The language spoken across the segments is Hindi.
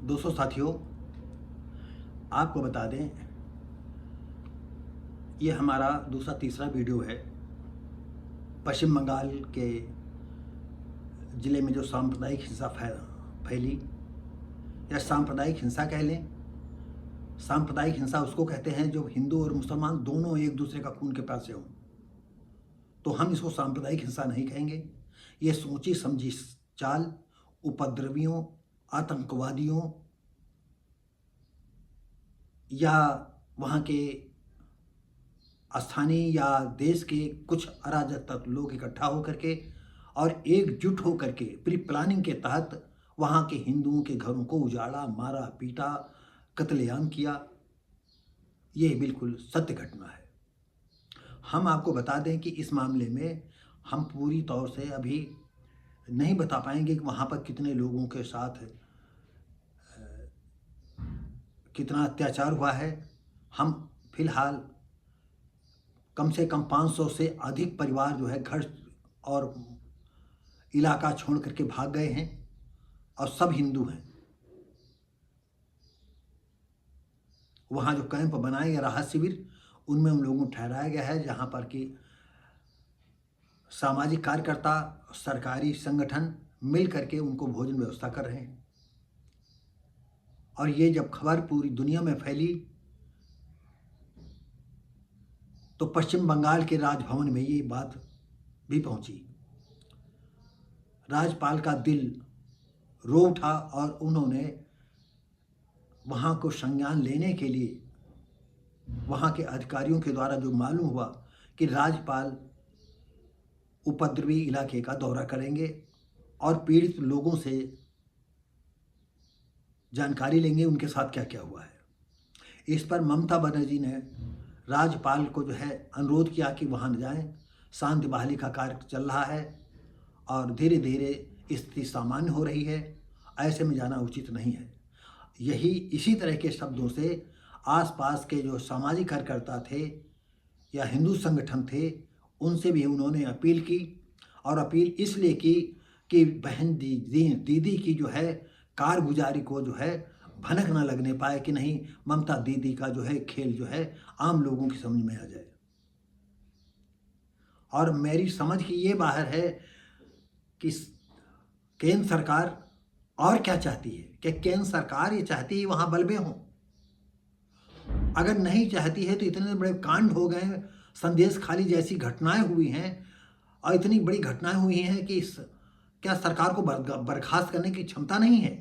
दोस्तों साथियों, आपको बता दें, ये हमारा दूसरा तीसरा वीडियो है। पश्चिम बंगाल के ज़िले में जो सांप्रदायिक हिंसा फैली या सांप्रदायिक हिंसा कह लें। सांप्रदायिक हिंसा उसको कहते हैं जो हिंदू और मुसलमान दोनों एक दूसरे का खून के प्यासे हों। तो हम इसको सांप्रदायिक हिंसा नहीं कहेंगे। ये सोची समझी चाल उपद्रवियों, आतंकवादियों या वहाँ के स्थानीय या देश के कुछ अराजक तत्व लोग इकट्ठा होकर के और एकजुट होकर के प्री प्लानिंग के तहत वहाँ के हिंदुओं के घरों को उजाड़ा, मारा, पीटा, कत्लेआम किया। ये बिल्कुल सत्य घटना है। हम आपको बता दें कि इस मामले में हम पूरी तौर से अभी नहीं बता पाएंगे कि वहाँ पर कितने लोगों के साथ कितना अत्याचार हुआ है। हम फिलहाल कम से कम 500 से अधिक परिवार जो है घर और इलाका छोड़ करके भाग गए हैं और सब हिंदू हैं। वहाँ जो कैंप बनाए गए राहत शिविर, उनमें उन लोगों को ठहराया गया है जहाँ पर कि सामाजिक कार्यकर्ता, सरकारी संगठन मिल करके उनको भोजन व्यवस्था कर रहे हैं। और ये जब खबर पूरी दुनिया में फैली तो पश्चिम बंगाल के राजभवन में ये बात भी पहुंची। राज्यपाल का दिल रो उठा और उन्होंने वहाँ को संज्ञान लेने के लिए वहाँ के अधिकारियों के द्वारा जो मालूम हुआ कि राज्यपाल उपद्रवी इलाके का दौरा करेंगे और पीड़ित लोगों से जानकारी लेंगे उनके साथ क्या क्या हुआ है। इस पर ममता बनर्जी ने राज्यपाल को जो है अनुरोध किया कि वहाँ न जाएं, शांति बहाली का कार्य चल रहा है और धीरे धीरे स्थिति सामान्य हो रही है, ऐसे में जाना उचित नहीं है। इसी तरह के शब्दों से आसपास के जो सामाजिक कार्यकर्ता थे या हिंदू संगठन थे, उनसे भी उन्होंने अपील की और अपील इसलिए की कि बहन दीदी की जो है कारगुजारी को जो है भनक न लगने पाए कि नहीं ममता दीदी का जो है खेल जो है आम लोगों की समझ में आ जाए। और मेरी समझ की ये बाहर है कि केंद्र सरकार और क्या चाहती है कि केंद्र सरकार ये चाहती है वहाँ बलबे हों। अगर नहीं चाहती है तो इतने बड़े कांड हो गए, संदेश खाली जैसी घटनाएं हुई हैं और इतनी बड़ी घटनाएं हुई हैं कि क्या सरकार को बर्खास्त करने की क्षमता नहीं है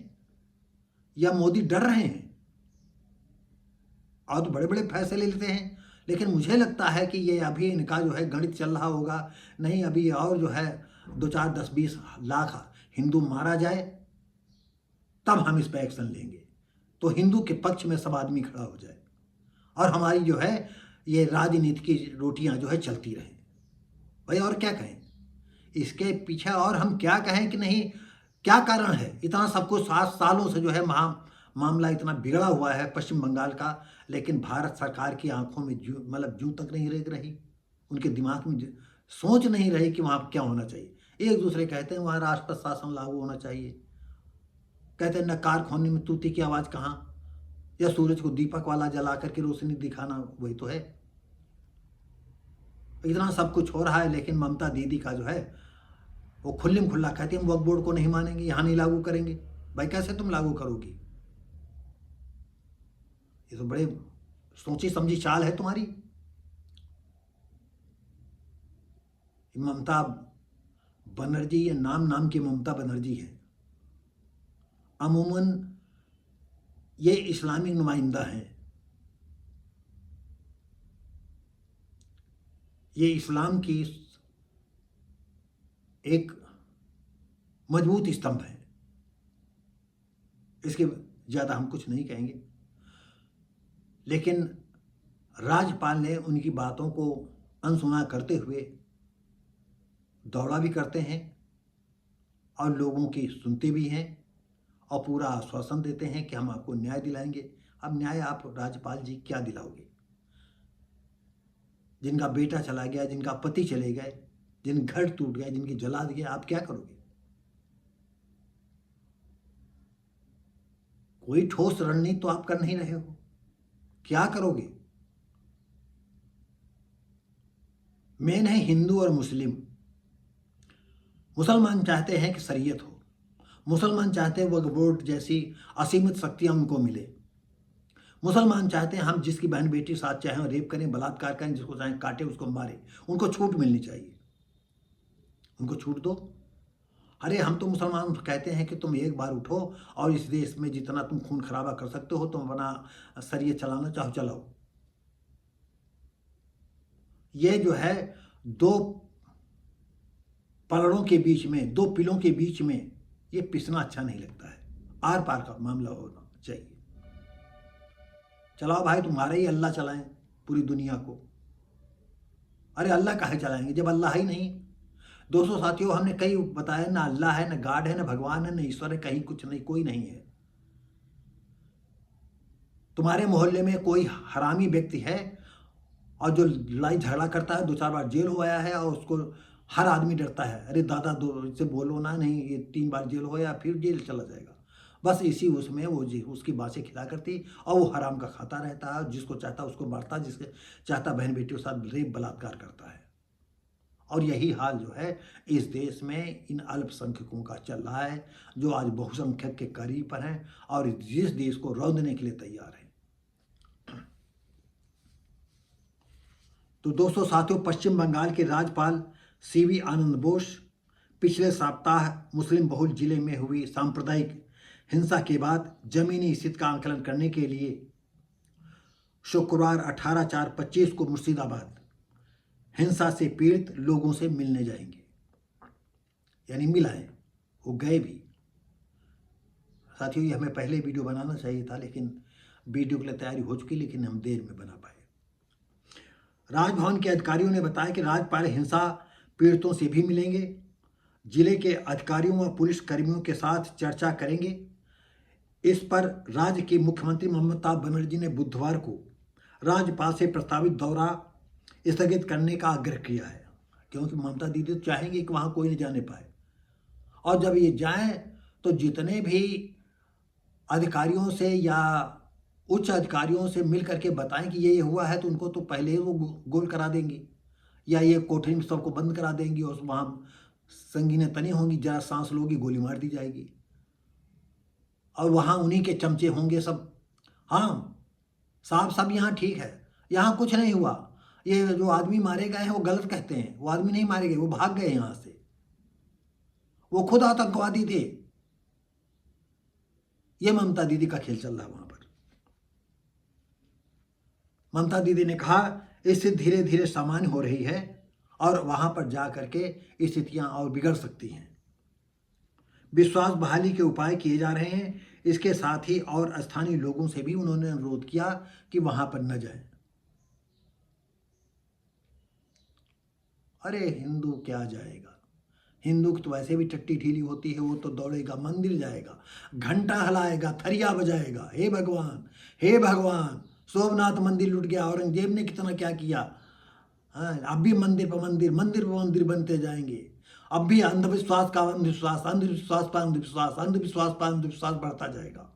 या मोदी डर रहे हैं? और तो बड़े बड़े फैसले लेते हैं, लेकिन मुझे लगता है कि ये अभी इनका जो है गणित चल रहा होगा। नहीं, अभी और जो है 2, 4, 10, 20 लाख हिंदू मारा जाए तब हम इस पर एक्शन लेंगे, तो हिंदू के पक्ष में सब आदमी खड़ा हो जाए और हमारी जो है ये राजनीति की रोटियां जो है चलती रहें। भाई और क्या कहें इसके पीछे, और हम क्या कहें कि नहीं, क्या कारण है इतना सबको 7 सालों से जो है मामला इतना बिगड़ा हुआ है पश्चिम बंगाल का, लेकिन भारत सरकार की आंखों में जूं तक नहीं रेग रही, उनके दिमाग में सोच नहीं रही कि वहाँ क्या होना चाहिए। एक दूसरे कहते हैं वहाँ राष्ट्रपति शासन लागू होना चाहिए, कहते हैं न कारखाने में तूती की आवाज़ कहाँ, या सूरज को दीपक वाला जला करके रोशनी दिखाना, वही तो है। इतना सब कुछ हो रहा है, लेकिन ममता दीदी का जो है वो खुल्लम खुल्ला कहती है हम वक्फ बोर्ड को नहीं मानेंगे, यहाँ नहीं लागू करेंगे। भाई कैसे तुम लागू करोगी? ये तो बड़े सोची समझी चाल है तुम्हारी। ममता बनर्जी, ये नाम की ममता बनर्जी है। अमूमन ये इस्लामिक नुमाइंदा हैं, ये इस्लाम की एक मजबूत स्तंभ है। इसके ज़्यादा हम कुछ नहीं कहेंगे, लेकिन राज्यपाल ने उनकी बातों को अनसुना करते हुए दौड़ा भी करते हैं और लोगों की सुनते भी हैं और पूरा आश्वासन देते हैं कि हम आपको न्याय दिलाएंगे। अब न्याय आप राज्यपाल जी क्या दिलाओगे? जिनका बेटा चला गया, जिनका पति चले गए, जिन घर टूट गए, जिनकी जला दिए, आप क्या करोगे? कोई ठोस रणनीति तो आप कर नहीं रहे हो, क्या करोगे? मेन है हिंदू और मुस्लिम। मुसलमान चाहते हैं कि शरीयत हो, मुसलमान चाहते हैं वक्फ बोर्ड जैसी असीमित शक्तियां उनको मिले, मुसलमान चाहते हैं हम जिसकी बहन बेटी साथ चाहें रेप करें, बलात्कार करें, जिसको चाहें काटे उसको मारे, उनको छूट मिलनी चाहिए, उनको छूट दो। अरे हम तो मुसलमान कहते हैं कि तुम एक बार उठो और इस देश में जितना तुम खून खराबा कर सकते हो तुम अपना शरीयत चलाना चाहो चलाओ। ये जो है दो पलड़ों के बीच में, दो पिलों के बीच में ये पिसना अच्छा नहीं लगता है, आर पार का मामला होना चाहिए। चलाओ भाई, तुम्हारा ही अल्लाह चलाएं पूरी दुनिया को। अरे अल्लाह काहे चलाएंगे जब अल्लाह ही नहीं। दोस्तों साथियों, हमने कई बताया ना अल्लाह है, ना गॉड है, ना भगवान है, ना ईश्वर है, कहीं कुछ नहीं, कोई नहीं है। तुम्हारे मोहल्ले में कोई हरामी व्यक्ति है और जो लड़ाई झगड़ा करता है, 2-4 बार जेल हो आया है और उसको हर आदमी डरता है, अरे दादा दो इससे बोलो ना, नहीं ये 3 बार जेल हो या फिर जेल चला जाएगा। बस इसी उसमें वो जी उसकी बातें खिला करती और वो हराम का खाता रहता है, जिसको चाहता उसको मारता, जिसके चाहता बहन बेटियों के साथ रेप बलात्कार करता है। और यही हाल जो है इस देश में इन अल्पसंख्यकों का चल रहा है, जो आज बहुसंख्यक के करीब पर हैं और जिस देश को रौंदने के लिए तैयार है। तो दोस्तों साथियों, पश्चिम बंगाल के राज्यपाल सीवी आनंद बोस पिछले सप्ताह मुस्लिम बहुल जिले में हुई सांप्रदायिक हिंसा के बाद जमीनी स्थिति का आकलन करने के लिए शुक्रवार 18/4/25 को मुर्शिदाबाद हिंसा से पीड़ित लोगों से मिलने जाएंगे, यानी मिलाएं, वो गए भी। साथियों, ये हमें पहले वीडियो बनाना चाहिए था, लेकिन वीडियो के लिए तैयारी हो चुकी, लेकिन हम देर में बना पाए। राजभवन के अधिकारियों ने बताया कि राज्यपाल हिंसा पीड़ितों से भी मिलेंगे, जिले के अधिकारियों व पुलिस कर्मियों के साथ चर्चा करेंगे। इस पर राज्य के मुख्यमंत्री ममता बनर्जी ने बुधवार को राज्यपाल से प्रस्तावित दौरा स्थगित करने का आग्रह किया है, क्योंकि ममता दीदी तो चाहेंगे कि वहाँ कोई नहीं जाने पाए, और जब ये जाएं तो जितने भी अधिकारियों से या उच्च अधिकारियों से मिल करके बताएं कि ये हुआ है, तो उनको तो पहले ही वो गोल करा देंगी या ये कोठरी में सबको बंद करा देंगी और वहाँ संगीनें तनी होंगी, जरा सांस लोगी गोली मार दी जाएगी और वहाँ उन्हीं के चमचे होंगे सब। हाँ साहब, सब यहाँ ठीक है, यहाँ कुछ नहीं हुआ, ये जो आदमी मारे गए हैं वो गलत कहते हैं, वो आदमी नहीं मारे गए, वो भाग गए यहाँ से, वो खुद आतंकवादी थे। ये ममता दीदी का खेल चल रहा है वहाँ पर। ममता दीदी ने कहा स्थिति धीरे धीरे सामान्य हो रही है और वहाँ पर जा करके स्थितियाँ और बिगड़ सकती हैं। विश्वास बहाली के उपाय किए जा रहे हैं। इसके साथ ही और स्थानीय लोगों से भी उन्होंने अनुरोध किया कि वहाँ पर न जाएं। अरे हिंदू क्या जाएगा, हिंदू की तो वैसे भी टट्टी ढीली होती है, वो तो दौड़ेगा, मंदिर जाएगा, घंटा हलाएगा, थरिया बजाएगा, हे भगवान हे भगवान, सोमनाथ मंदिर लुट गया, औरंगजेब ने कितना क्या किया। हाँ, अब भी मंदिर पर मंदिर, मंदिर पर मंदिर बनते जाएंगे। अब भी अंधविश्वास का अंधविश्वास, अंधविश्वास पर अंधविश्वास, अंधविश्वास पर अंधविश्वास बढ़ता जाएगा।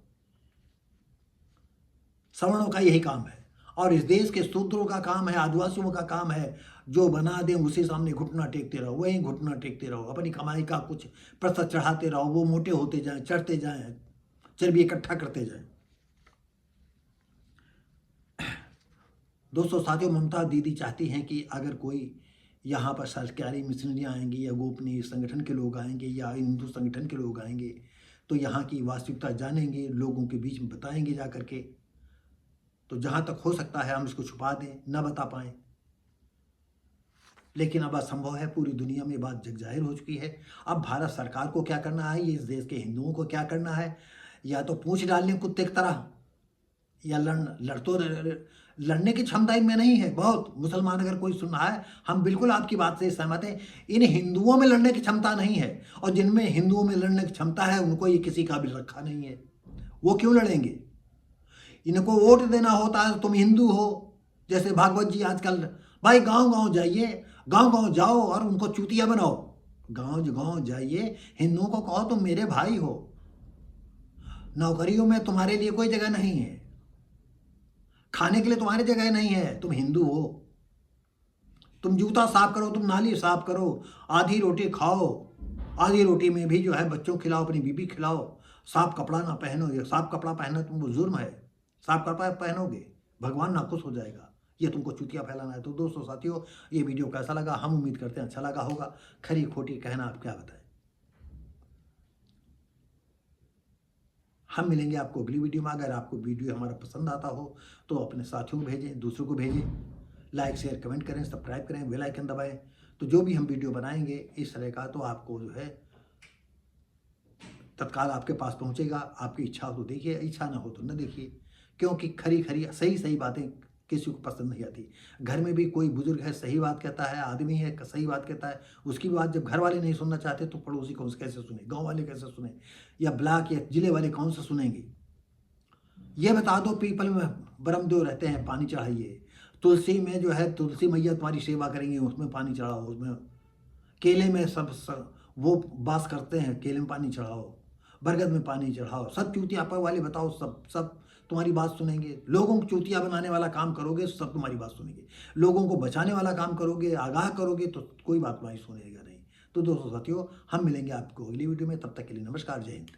सवर्णों का यही काम है और इस देश के शूद्रों का काम है, आदिवासियों का काम है, जो बना दें उसी सामने घुटना टेकते रहो, वही घुटना टेकते रहो, अपनी कमाई का कुछ प्रतिशत चढ़ाते रहो, वो मोटे होते जाएं, चढ़ते जाएं, चर्बी इकट्ठा करते जाएं। दोस्तों साथियों, ममता दीदी चाहती हैं कि अगर कोई यहाँ पर सरकारी मिशनरियाँ आएंगी या गोपनीय संगठन के लोग आएंगे या हिंदू संगठन के लोग आएंगे तो यहाँ की वास्तविकता जानेंगे, लोगों के बीच में बताएंगे जा करके। तो जहाँ तक हो सकता है हम इसको छुपा दें, न बता पाएँ, लेकिन अब असंभव है, पूरी दुनिया में बात जग जाहिर हो चुकी है। अब भारत सरकार को क्या करना है, ये इस देश के हिंदुओं को क्या करना है, या तो पूंछ डालने कुत्ते की तरह, या लड़ने की क्षमता इनमें नहीं है बहुत। मुसलमान अगर कोई सुन रहा है, हम बिल्कुल आपकी बात से सहमत हैं, इन हिंदुओं में लड़ने की क्षमता नहीं है, और जिनमें हिंदुओं में लड़ने की क्षमता है उनको ये किसी काबिल रखा नहीं है। वो क्यों लड़ेंगे? इनको वोट देना होता है, तुम हिंदू हो, जैसे भागवत जी आजकल, भाई गांव गांव जाइए, गांव गांव जाओ और उनको चूतिया बनाओ। गांव गांव जाइए, हिंदुओं को कहो तुम मेरे भाई हो, नौकरियों में तुम्हारे लिए कोई जगह नहीं है, खाने के लिए तुम्हारी जगह नहीं है। तुम हिंदू हो, तुम जूता साफ करो, तुम नाली साफ करो, आधी रोटी खाओ, आधी रोटी में भी जो है बच्चों को खिलाओ, अपनी बीबी खिलाओ, साफ कपड़ा ना पहनो। ये साफ कपड़ा पहनना तुमको जुर्म है। साफ कपड़ा पहनोगे भगवान नाखुश हो जाएगा। ये तुमको चूतिया फैलाना है। तो दोस्तों साथियों, ये वीडियो कैसा लगा? हम उम्मीद करते हैं अच्छा लगा होगा। खरी खोटी कहना आप क्या बताएं। हम मिलेंगे आपको अगली वीडियो में। अगर आपको वीडियो हमारा पसंद आता हो तो अपने साथियों को भेजें, दूसरों को भेजें, लाइक शेयर कमेंट करें, सब्सक्राइब करें, बेल आइकन दबाएं। तो जो भी हम वीडियो बनाएंगे इस तरह का, तो आपको जो है तत्काल आपके पास पहुंचेगा। आपकी इच्छा हो तो देखिए, इच्छा ना हो तो न देखिए, क्योंकि खरी खरी सही सही बातें किसी को पसंद नहीं आती। घर में भी कोई बुजुर्ग है सही बात कहता है, आदमी है सही बात कहता है, उसकी बात जब घर वाले नहीं सुनना चाहते तो पड़ोसी कौन से कैसे सुने, गांव वाले कैसे सुने, या ब्लॉक या जिले वाले कौन से सुनेंगे। ये बता दो, पीपल में ब्रह्मदेव रहते हैं, पानी चढ़ाइए। तुलसी में जो है तुलसी मैया तुम्हारी सेवा करेंगे, उसमें पानी चढ़ाओ। उसमें केले में सब वो बास करते हैं, केले में पानी चढ़ाओ, बरगद में पानी चढ़ाओ। सब चूतिया वाले बताओ, सब सब तुम्हारी बात सुनेंगे। लोगों को चूतिया बनाने वाला काम करोगे सब तुम्हारी बात सुनेंगे। लोगों को बचाने वाला काम करोगे, आगाह करोगे, तो कोई बात तुम्हारी सुनेगा नहीं। तो दोस्तों साथियों, हम मिलेंगे आपको अगली वीडियो में। तब तक के लिए नमस्कार, जय हिंद।